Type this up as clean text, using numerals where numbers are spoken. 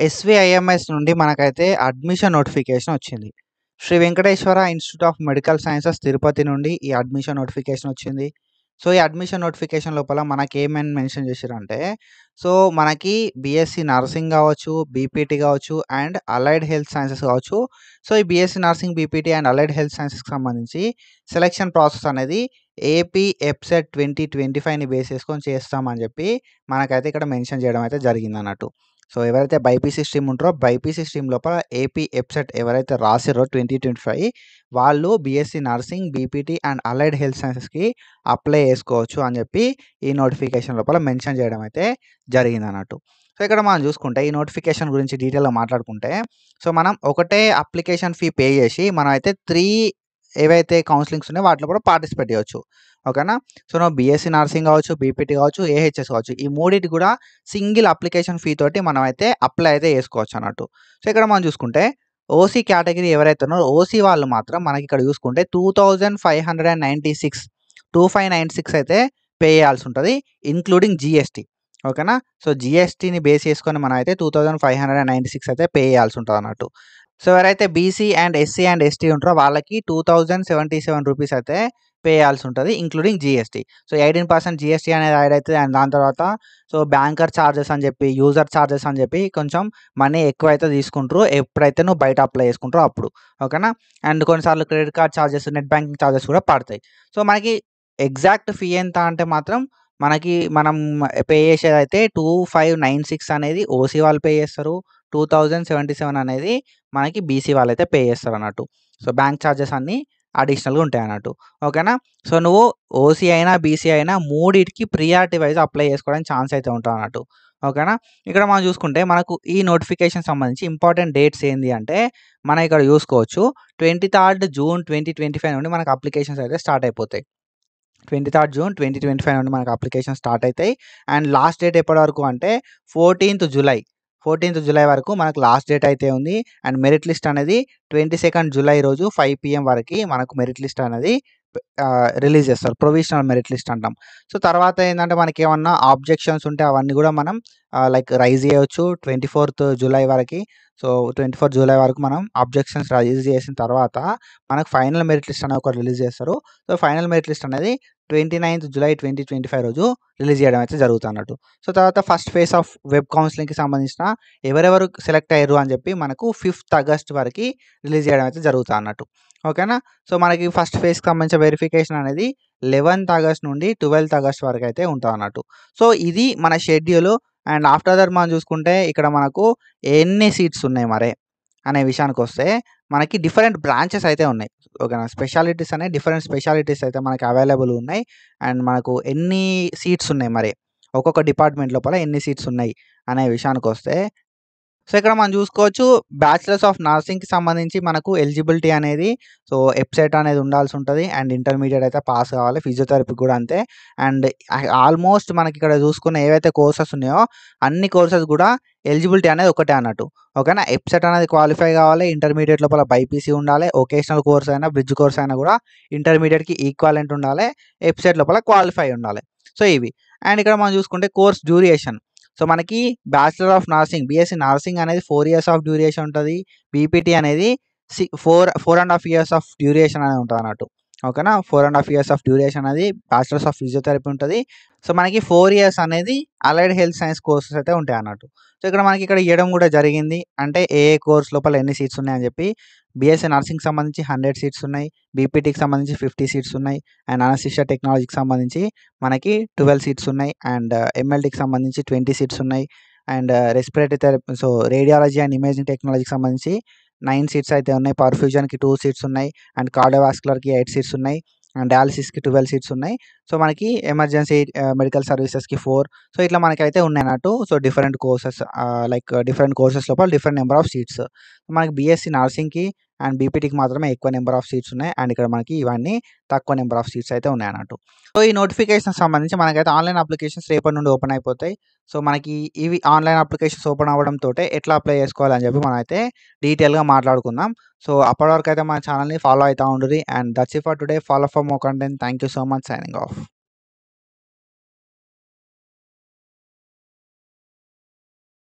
SVIMS నుండి మనకైతే admission notification వచ్చింది. Sri Venkateswara institute of medical sciences Tirupati నుండి ఈ అడ్మిషన్ నోటిఫికేషన్ వచ్చింది. సో, ఈ అడ్మిషన్ నోటిఫికేషన్ లోపల మనకేమని మెన్షన్ చేసిర్రంటే, సో, మనకి బీఎస్సీ నర్సింగ్ గావచ్చు, బీపీటీ గావచ్చు అండ్ అలైడ్ హెల్త్ సైన్సెస్ గావచ్చు. సో, ఈ BSc nursing, BPT and allied health సైన్సెస్‌కి సంబంధించి సెలక్షన్ ప్రాసెస్ అనేది ఏపీ ఎబ్సెట్ 2025ని బేస్ చేసుకొని చేస్తామని చెప్పి మనకైతే ఇక్కడ మెన్షన్ చేయడం అయితే జరిగిందన్నట్టు. సో, ఎవరైతే బైపీసీ స్ట్రీమ్ ఉంటారో బైపీసీ స్ట్రీమ్ లోపల ఏపీ ఎబ్సెట్ ఎవరైతే రాసిర్రో 2025 వాళ్ళు BSc nursing, BPT and allied health సైన్సెస్‌కి అప్లై చేసుకోవచ్చు అని చెప్పి ఈ నోటిఫికేషన్ లోపల మెన్షన్ చేయడం అయితే జరిగిందన్నట్టు. సో, ఇక్కడ మనం చూసుకుంటే ఈ నోటిఫికేషన్ గురించి డీటెయిల్‌గా మాట్లాడుకుంటే, సో, మనం ఒకటే అప్లికేషన్ ఫీ పే చేసి మనం అయితే 3 ఏవైతే కౌన్సెలింగ్స్ ఉన్నాయో వాటిలో కూడా పార్టిసిపేట్ చేయొచ్చు. ఓకేనా? సో, నువ్వు బీఎస్సీ నర్సింగ్ కావచ్చు, బీపీటీ కావచ్చు, ఏహెచ్ఎస్ కావచ్చు. ఈ మూడిటికి కూడా సింగిల్ అప్లికేషన్ ఫీ తోటి మనమైతే అప్లై అయితే చేసుకోవచ్చు అన్నట్టు. సో, ఇక్కడ మనం చూసుకుంటే ఓసీ కేటగిరీ ఎవరైతే ఉన్నారో ఓసీ వాళ్ళు మాత్రం మనకి ఇక్కడ చూసుకుంటే 2596 2596 అయితే పే చేయాల్సి ఉంటది. Including GST. ఓకేనా? సో, జీఎస్టీని బేస్ చేసుకొని మనం అయితే 2596 అయితే పే చేయాల్సి ఉంటదన్నట్టు. సో, ఎవరైతే BC and SC and ST ఉంటారో వాళ్ళకి 2077 రూపీస్ అయితే పే చేయాల్సి ఉంటది. Including GST. సో, 18% జీఎస్టీ అనేది యాడ్ అయితది. అండ్ దాని తర్వాత సో, బ్యాంకర్ చార్జెస్ అని చెప్పి, యూజర్ చార్జెస్ అని చెప్పి కొంచెం మనీ ఎక్కువైతే తీసుకుంటారు. ఎప్పుడైతే నువ్వు బయట అప్లై చేసుకుంటారో అప్పుడు. ఓకేనా? అండ్ కొన్నిసార్లు credit card charges, net banking charges కూడా పడతాయి. సో, మనకి ఎగ్జాక్ట్ ఫీ ఎంత అంటే మాత్రం మనం పే చేసేదైతే 2596 అనేది ఓసీ వాళ్ళు పే చేస్తారు. 2077 అనేది మనకి బీసీ వాళ్ళైతే పే చేస్తారన్నట్టు. సో, బ్యాంక్ చార్జెస్ అన్నీ అడిషనల్‌గా ఉంటాయన్నట్టు. ఓకేనా? సో, నువ్వు ఓసీ అయినా, బీసీ అయినా మూడిటికి ప్రియారిటీ వైస్ అప్లై చేసుకోవడానికి ఛాన్స్ అయితే ఉంటదన్నట్టు. ఓకేనా? ఇక్కడ మనం చూసుకుంటే మనకు ఈ నోటిఫికేషన్ సంబంధించి ఇంపార్టెంట్ డేట్స్ ఏంది అంటే, మనం ఇక్కడ చూసుకోవచ్చు 23 జూన్ 2025 నుండి మనకు అప్లికేషన్స్ అయితే స్టార్ట్ అయిపోతాయి. 23 జూన్ 2025 నుండి మనకు అప్లికేషన్ స్టార్ట్ అయితాయి. అండ్ లాస్ట్ డేట్ ఎప్పటి వరకు అంటే 14th జులై వరకు మనకు లాస్ట్ డేట్ అయితే ఉంది. అండ్ మెరిట్ లిస్ట్ అనేది 22 జులై రోజు 5 PM వరకి మనకు మెరిట్ లిస్ట్ అనేది రిలీజ్ చేస్తారు. ప్రొవిజనల్ మెరిట్ లిస్ట్ అంటాం. సో, తర్వాత ఏందంటే మనకేమన్నా ఆబ్జెక్షన్స్ ఉంటే అవన్నీ కూడా మనం లైక్ రైజ్ చేయొచ్చు 24th జులై వరకి. సో, 24 జూలై వరకు మనం ఆబ్జెక్షన్స్ రైజ్ చేసిన తర్వాత మనకు ఫైనల్ మెరిట్ లిస్ట్ అనేది ఒకటి రిలీజ్ చేస్తారు. సో, ఫైనల్ మెరిట్ లిస్ట్ అనేది 29th జులై 2025 రోజు రిలీజ్ చేయడం అయితే జరుగుతదన్నట్టు. సో, తర్వాత ఫస్ట్ ఫేజ్ ఆఫ్ వెబ్ కౌన్సెలింగ్‌కి సంబంధించిన ఎవరెవరు సెలెక్ట్ అయ్యారు అని చెప్పి మనకు 5th ఆగస్ట్ వరకి రిలీజ్ చేయడం అయితే జరుగుతదన్నట్టు. ఓకేనా? సో, మనకి ఫస్ట్ ఫేజ్‌కి సంబంధించిన వెరిఫికేషన్ అనేది 11th ఆగస్ట్ నుండి 12th ఆగస్ట్ వరకైతే ఉంటదన్నట్టు. సో, ఇది మన షెడ్యూలు. అండ్ ఆఫ్టర్ దట్ మనం చూసుకుంటే ఇక్కడ మనకు ఎన్ని సీట్స్ ఉన్నాయి మరే అనే విషయానికొస్తే మనకి డిఫరెంట్ బ్రాంచెస్ అయితే ఉన్నాయి. ఓకేనా? స్పెషాలిటీస్ అనేవి డిఫరెంట్ స్పెషాలిటీస్ అయితే మనకి అవైలబుల్ ఉన్నాయి. అండ్ మనకు ఎన్ని సీట్స్ ఉన్నాయి మరి ఒక్కొక్క డిపార్ట్మెంట్ లోపల ఎన్ని సీట్స్ ఉన్నాయి అనే విషయానికొస్తే, సో, ఇక్కడ మనం చూసుకోవచ్చు బ్యాచిలర్స్ ఆఫ్ నర్సింగ్‌కి సంబంధించి మనకు ఎలిజిబిలిటీ అనేది సో, ఎబ్సెట్ అనేది ఉండాల్సి ఉంటది. అండ్ ఇంటర్మీడియేట్ అయితే పాస్ కావాలి. ఫిజియోథెరపీ కూడా అంతే. అండ్ ఆల్మోస్ట్ మనకి ఇక్కడ చూసుకున్న ఏవైతే కోర్సెస్ ఉన్నాయో అన్ని కోర్సెస్ కూడా ఎలిజిబిలిటీ అనేది ఒకటే అన్నట్టు. ఓకేనా? ఎబ్సెట్ అనేది క్వాలిఫై కావాలి. ఇంటర్మీడియేట్ లోపల బైపీసీ ఉండాలి. వొకేషనల్ కోర్స్ అయినా, బ్రిడ్జ్ కోర్స్ అయినా కూడా ఇంటర్మీడియేట్‌కి ఈక్వాలెంట్ ఉండాలి. ఎబ్సెట్ లోపల క్వాలిఫై ఉండాలి. సో, ఇవి. అండ్ ఇక్కడ మనం చూసుకుంటే కోర్స్ డ్యూరేషన్. సో, మనకి bachelor of nursing, BSc nursing అనేది 4 ఇయర్స్ ఆఫ్ డ్యూరేషన్ ఉంటది. బీపీటీ అనేది 4 ½ ఇయర్స్ ఆఫ్ డ్యూరేషన్ అనేది ఉంటదన్నట్టు. ఓకేనా? 4 ½ ఇయర్స్ ఆఫ్ డ్యూరేషన్ అనేది బ్యాచిలర్స్ ఆఫ్ ఫిజియోథెరపీ ఉంటది. సో, మనకి 4 ఇయర్స్ అనేది అలైడ్ హెల్త్ సైన్స్ కోర్సెస్ అయితే ఉంటాయన్నట్టు. సో, ఇక్కడ మనకి ఇక్కడ ఇయ్యడం కూడా జరిగింది. అంటే ఏ కోర్స్ లోపల ఎన్ని సీట్స్ ఉన్నాయని చెప్పి. బీఎస్సీ నర్సింగ్‌కి సంబంధించి 100 సీట్స్ ఉన్నాయి. బీపీటీకి సంబంధించి 50 సీట్స్ ఉన్నాయి. అండ్ అనస్థీషియా టెక్నాలజీకి సంబంధించి మనకి 12 సీట్స్ ఉన్నాయి. అండ్ ఎంఎల్‌టీకి సంబంధించి 20 సీట్స్ ఉన్నాయి. And respiratory therapy so, radiology and imaging టెక్నాలజీకి సంబంధించి 9 సీట్స్ అయితే ఉన్నాయి. పర్ఫ్యూజన్‌కి 2 సీట్స్ ఉన్నాయి. అండ్ కార్డియోవాస్కులర్‌కి 8 సీట్స్ ఉన్నాయి. అండ్ డయాలిసిస్‌కి 12 సీట్స్ ఉన్నాయి. సో, మనకి ఎమర్జెన్సీ మెడికల్ సర్వీసెస్‌కి 4. సో, ఇట్లా మనకైతే ఉన్నాయన్నట్టు. So, different courses like different courses లోపల డిఫరెంట్ నంబర్ ఆఫ్ సీట్స్. మనకి బీఎస్సీ నర్సింగ్‌కి అండ్ బీపీటీకి మాత్రమే ఎక్కువ నంబర్ ఆఫ్ సీట్స్ ఉన్నాయి. అండ్ ఇక్కడ మనకి ఇవన్నీ తక్కువ నంబర్ ఆఫ్ సీట్స్ అయితే ఉన్నాయన్నట్టు. సో, ఈ నోటిఫికేషన్‌కి సంబంధించి మనకైతే ఆన్‌లైన్ అప్లికేషన్స్ రేపటి నుండి ఓపెన్ అయిపోతాయి. సో, మనకి ఇవి ఆన్‌లైన్ అప్లికేషన్స్ ఓపెన్ అవ్వడంతోటే ఎట్లా అప్లై చేసుకోవాలని చెప్పి మనమైతే డీటెయిల్‌గా మాట్లాడుకుందాం. సో, అప్పటి వరకు అయితే మన ఛానల్‌ని ఫాలో అయితా ఉండుర్రి. And that's it for today. Follow for more content. Thank you so much. Signing of.